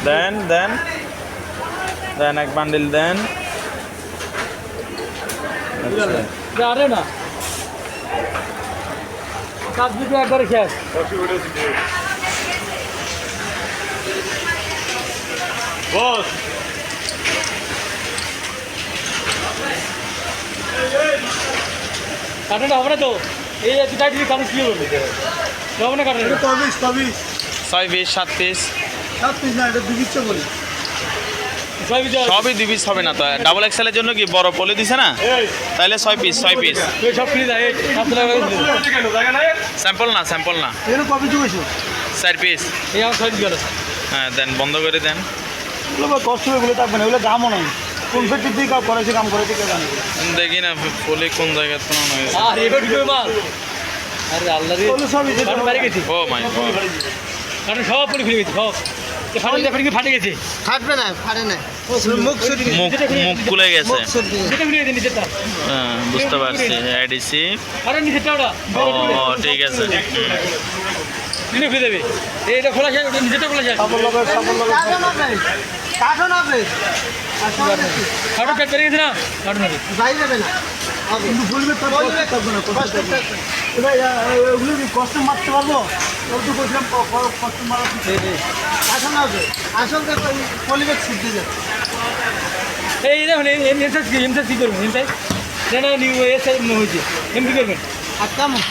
দেন দেন দেন, এক বান্ডিল দেন। আরে না কাজ দিতে একবারে শেষ। বস কাটাটা হবে না তো, এই দুটাই যদি কাজ কি হবে হবে না কাটাটা। 6 পিস 7 পিস সবই 2 পিস হবে না তো? ডাবল এক্সেলের জন্য কি বড় পলি দিছে না? তাহলে 6 পিস 6 পিস সব কিনে যায় স্যাম্পল না, স্যাম্পল না, 4 পিস। এই আমার 6 গেল। হ্যাঁ দেন, বন্ধ করে দেন। কষ্ট এগুলো থাকবে না, ওগুলো দামও নয়। কোন ফ্যাক্টরি দিয়ে করেছে কাম করেছে কে জানে। দেখি না পলি কোন জায়গায় তো না হয়েছে। আর এবার ঢুকে মাল। আরে আল্লাহ রে, কারণ বাইরে গেছি। ও মাই গড, কারণ সব পলি ফেলে গেছি সব। ফাটে গেছে। ফাটবে না, ফাটে না, মুখ মুখ খুলে গেছে। যেটা ফেলে গেছে নিচেরটা। হ্যাঁ বুঝতে পারছি, এডিসি। আরে নিচেরটা ওটা। ও ঠিক আছে। নিচে ফেলে দেবে। এইটা খোলা যায়, ওটা নিচেরটা খোলা যায়। কাঠন হবে কারণ পেট পেরে গেছে না, কারণ হবে। যাই যাবে না, কষ্ট মারতে পারবো। কষ্ট মারা কাঠন হবে, আসলে পলিবেগ শিখতে যাবে। এই দেখুন এমসাইজ কি করবেন? এমসাইজ না না নিউ এসে হয়েছে এমনি করবেন। আর কেমন